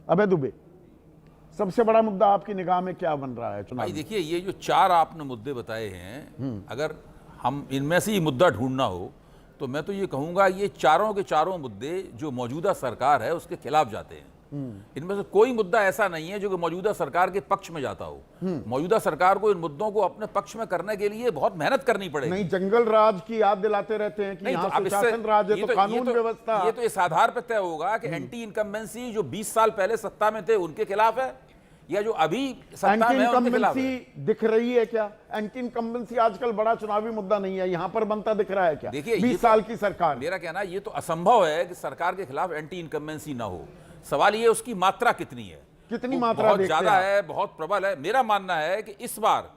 अभय दुबे, सबसे बड़ा मुद्दा आपकी निगाह में क्या बन रहा है चुनाव? भाई देखिए, ये जो 4 आपने मुद्दे बताए हैं, अगर हम इनमें से ही मुद्दा ढूंढना हो तो मैं तो ये कहूंगा ये चारों के चारों मुद्दे जो मौजूदा सरकार है उसके खिलाफ जाते हैं। इनमें से कोई मुद्दा ऐसा नहीं है जो कि मौजूदा सरकार के पक्ष में जाता हो। मौजूदा सरकार को इन मुद्दों को अपने पक्ष में करने के लिए बहुत मेहनत करनी पड़ेगी। नहीं, जंगल राज की याद दिलाते रहते हैं कि नहीं, यहाँ तो अब सुशासन राज है, तो कानून व्यवस्था। ये तो इस आधार पर तय होगा कि एंटी इनकम्बेंसी जो 20 साल पहले सत्ता में थे उनके खिलाफ है या जो अभी सत्ता में है उनके खिलाफ है। दिख रही है क्या? एंटी इनकम्बेंसी आजकल बड़ा चुनावी मुद्दा नहीं है, यहां पर बनता दिख रहा है क्या? देखिए, 20 साल की सरकार, मेरा कहना ये तो असंभव है कि सरकार के खिलाफ एंटी इनकम्बेंसी ना हो। सवाल ये उसकी मात्रा कितनी है, कितनी मात्रा बहुत ज्यादा है, बहुत प्रबल है। मेरा मानना है कि इस बार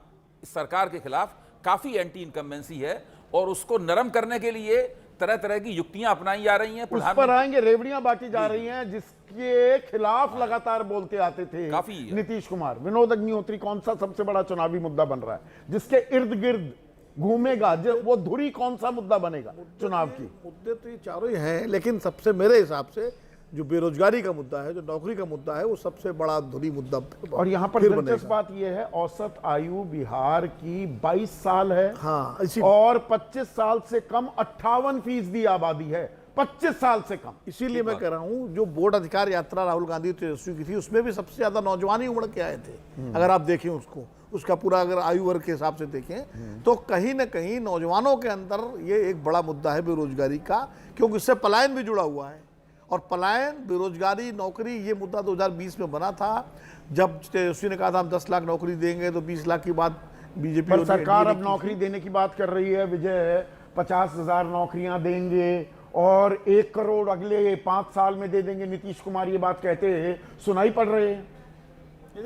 इस सरकार के खिलाफ काफी एंटी इनकम्बेंसी है और उसको नरम करने के लिए तरह तरह की युक्तियां अपनाई जा रही हैं। उस पर आएंगे, रेवड़ियां बाकी जा रही हैं जिसके खिलाफ लगातार बोलते आते थे काफी नीतीश कुमार। विनोद अग्निहोत्री, कौन सा सबसे बड़ा चुनावी मुद्दा बन रहा है जिसके इर्द गिर्द घूमेगा वो धुरी? कौन सा मुद्दा बनेगा चुनाव की? मुद्दे तो ये चारों ही हैं, लेकिन सबसे मेरे हिसाब से जो बेरोजगारी का मुद्दा है, जो नौकरी का मुद्दा है, वो सबसे बड़ा धुरी मुद्दा। और यहाँ पर दिलचस्प बात यह है, औसत आयु बिहार की 22 साल है। हाँ, और 25 साल से कम 58% आबादी है, 25 साल से कम। इसीलिए मैं कह रहा हूँ, जो बोर्ड अधिकार यात्रा राहुल गांधी तेजस्वी की थी, उसमें भी सबसे ज्यादा नौजवान ही उमड़ के आए थे। अगर आप देखें उसका पूरा अगर आयु वर्ग के हिसाब से देखें तो कहीं ना कहीं नौजवानों के अंदर ये एक बड़ा मुद्दा है बेरोजगारी का, क्योंकि इससे पलायन भी जुड़ा हुआ है। और पलायन, बेरोजगारी, नौकरी, ये मुद्दा 2020 में बना था जब तेजस्वी ने कहा था हम 10 लाख नौकरी देंगे, तो 20 लाख की बात बीजेपी पर सरकार अब नौकरी देने की बात कर रही है। विजय 50,000 नौकरियां देंगे और 1 करोड़ अगले 5 साल में दे देंगे, नीतीश कुमार ये बात कहते हैं, सुनाई पड़ रहे हैं।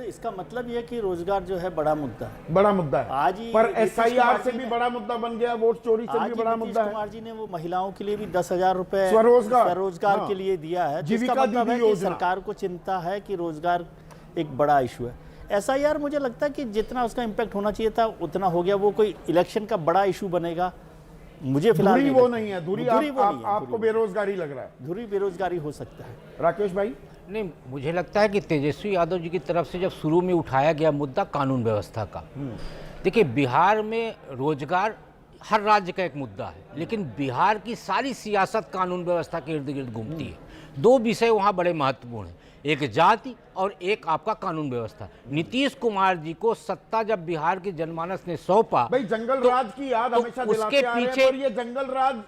इसका मतलब ये कि रोजगार जो है बड़ा मुद्दा है, बड़ा मुद्दा है। आज ही पर SIR से भी बड़ा मुद्दा बन गया, वोट चोरी से भी बड़ा मुद्दा है। कुमार जी ने वो महिलाओं के लिए भी 10,000 रुपए स्वरोजगार के लिए दिया है, जिसका जीविका मतलब है दीदी कि योजना। सरकार को चिंता है कि रोजगार एक बड़ा इशू है। SIR मुझे लगता है कि जितना उसका इम्पैक्ट होना चाहिए था उतना हो गया। वो कोई इलेक्शन का बड़ा इशू बनेगा मुझे फिलहाल वो नहीं है। धुरी आपको बेरोजगारी लग रहा है? धुरी बेरोजगारी हो सकता है। राकेश भाई? नहीं, मुझे लगता है कि तेजस्वी यादव जी की तरफ से जब शुरू में उठाया गया मुद्दा कानून व्यवस्था का, देखिए बिहार में रोजगार हर राज्य का एक मुद्दा है, लेकिन बिहार की सारी सियासत कानून व्यवस्था के इर्द गिर्द घूमती है। 2 विषय वहाँ बड़े महत्वपूर्ण हैं, एक जाति और एक आपका कानून व्यवस्था। नीतीश कुमार जी को सत्ता जब बिहार की जनमानस ने सौंपा, भाई जंगल राज की याद हमेशा दिलाते आ रहे हैं, और ये जंगल राज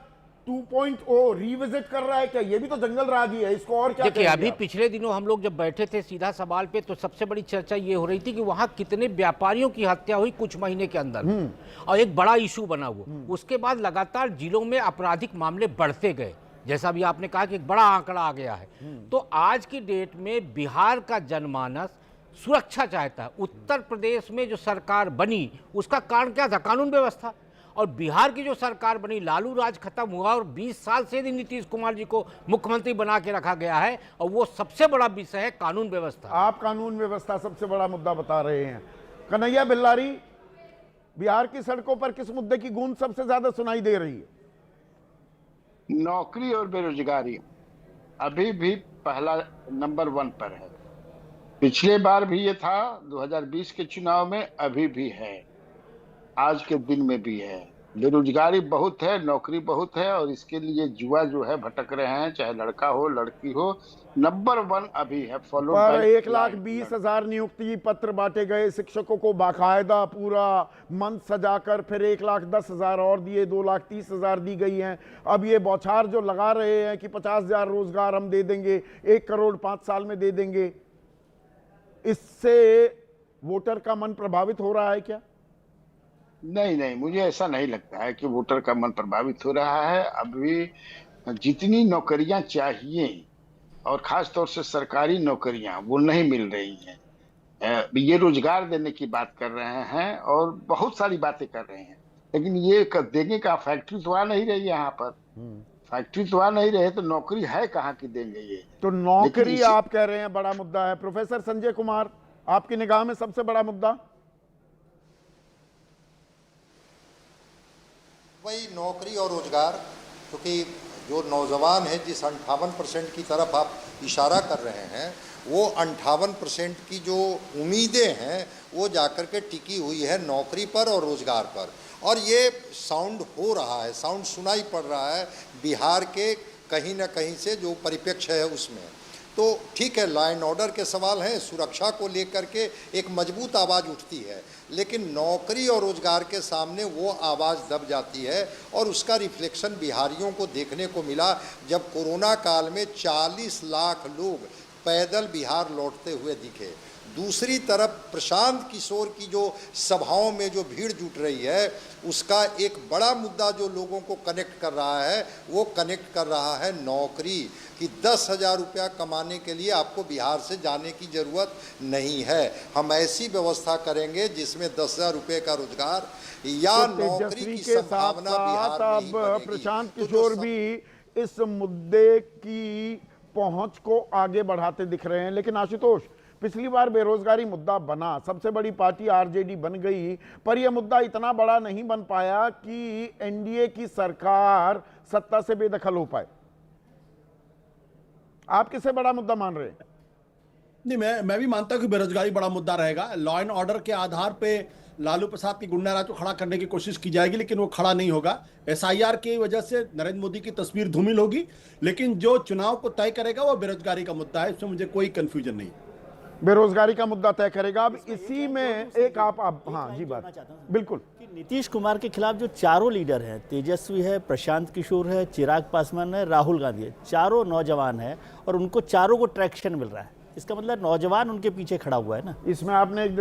2.0 रिविजिट कर रहा है क्या? ये भी तो जंगल राज ही है, इसको और क्या? देखिए, अभी पिछले दिनों हम लोग जब बैठे थे सीधा सवाल पे, तो सबसे बड़ी चर्चा ये हो रही थी कि वहां कितने व्यापारियों की हत्या हुई कुछ महीने के अंदर, और एक बड़ा इशू बना हुआ। उसके बाद लगातार जिलों में आपराधिक मामले बढ़ते गए, जैसा भी आपने कहा कि एक बड़ा आंकड़ा आ गया है। तो आज की डेट में बिहार का जनमानस सुरक्षा चाहता है। उत्तर प्रदेश में जो सरकार बनी उसका कारण क्या था? कानून व्यवस्था। और बिहार की जो सरकार बनी, लालू राज खत्म हुआ और 20 साल से नीतीश कुमार जी को मुख्यमंत्री बना के रखा गया है, और वो सबसे बड़ा विषय है कानून व्यवस्था। आप कानून व्यवस्था सबसे बड़ा मुद्दा बता रहे हैं। कन्हैया बिल्लारी, बिहार की सड़कों पर किस मुद्दे की गूंज सबसे ज्यादा सुनाई दे रही है? नौकरी और बेरोजगारी अभी भी पहला नंबर 1 पर है। पिछले बार भी ये था, 2020 के चुनाव में, अभी भी है, आज के दिन में भी है। बेरोजगारी बहुत है, नौकरी बहुत है, और इसके लिए युवा जो है भटक रहे हैं, चाहे लड़का हो लड़की हो। नंबर 1 अभी है। फॉलो पर 1,20,000 नियुक्ति पत्र बांटे गए शिक्षकों को बाकायदा पूरा मंच सजाकर, फिर 1,10,000 और दिए, 2,30,000 दी गई हैं। अब ये बौछार जो लगा रहे हैं कि 50,000 रोजगार हम दे देंगे, 1 करोड़ 5 साल में दे देंगे, इससे वोटर का मन प्रभावित हो रहा है क्या? नहीं, मुझे ऐसा नहीं लगता है कि वोटर का मन प्रभावित हो रहा है। अभी जितनी नौकरियां चाहिए, और खास तौर से सरकारी नौकरियां, वो नहीं मिल रही हैं। ये रोजगार देने की बात कर रहे हैं और बहुत सारी बातें कर रहे हैं, लेकिन ये देने का फैक्ट्री तो आ नहीं रही। यहाँ पर फैक्ट्री तो आ नहीं रहे, तो नौकरी है कहाँ की देंगे ये? तो नौकरी आप कह रहे हैं बड़ा मुद्दा है। प्रोफेसर संजय कुमार, आपकी निगाह में सबसे बड़ा मुद्दा? वही नौकरी और रोजगार, क्योंकि जो नौजवान है, जिस 58% की तरफ आप इशारा कर रहे हैं, वो 58% की जो उम्मीदें हैं वो जाकर के टिकी हुई है नौकरी पर और रोजगार पर। और ये साउंड हो रहा है, साउंड सुनाई पड़ रहा है बिहार के कहीं ना कहीं से जो परिप्रेक्ष्य है उसमें। तो ठीक है, लॉ एंड ऑर्डर के सवाल हैं, सुरक्षा को लेकर के एक मजबूत आवाज़ उठती है, लेकिन नौकरी और रोजगार के सामने वो आवाज़ दब जाती है। और उसका रिफ्लेक्शन बिहारियों को देखने को मिला जब कोरोना काल में 40 लाख लोग पैदल बिहार लौटते हुए दिखे। दूसरी तरफ प्रशांत किशोर की जो सभाओं में जो भीड़ जुट रही है, उसका एक बड़ा मुद्दा जो लोगों को कनेक्ट कर रहा है, वो कनेक्ट कर रहा है नौकरी कि 10,000 रुपया कमाने के लिए आपको बिहार से जाने की ज़रूरत नहीं है। हम ऐसी व्यवस्था करेंगे जिसमें 10,000 रुपये का रोजगार या तो नौकरी तेजस्वी की के साथ संभावना बिहार में ही अब बनेगी। प्रशांत तो जो किशोर भी इस मुद्दे की पहुंच को आगे बढ़ाते दिख रहे हैं। लेकिन आशुतोष, पिछली बार बेरोजगारी मुद्दा बना, सबसे बड़ी पार्टी आरजेडी बन गई, पर यह मुद्दा इतना बड़ा नहीं बन पाया कि एनडीए की सरकार सत्ता से बेदखल हो पाए। आप किसे बड़ा मुद्दा मान रहे हैं? नहीं, मैं भी मानता हूं कि बेरोजगारी बड़ा मुद्दा रहेगा। लॉ एंड ऑर्डर के आधार पे लालू प्रसाद की गुंडा राज को खड़ा करने की कोशिश की जाएगी, लेकिन वो खड़ा नहीं होगा। एसआईआर की वजह से नरेंद्र मोदी की तस्वीर धूमिल होगी, लेकिन जो चुनाव को तय करेगा वो बेरोजगारी का मुद्दा है। इसमें मुझे कोई कंफ्यूजन नहीं। बेरोजगारी का मुद्दा तय करेगा। अब इसी में एक आप हाँ जी, बात बिल्कुल कि नीतीश कुमार के खिलाफ जो चारों लीडर हैं, तेजस्वी है, प्रशांत किशोर है, चिराग पासवान है, राहुल गांधी है, चारों नौजवान हैं और उनको चारों को ट्रैक्शन मिल रहा है। इसका मतलब नौजवान उनके पीछे खड़ा हुआ है ना। इसमें आपने एक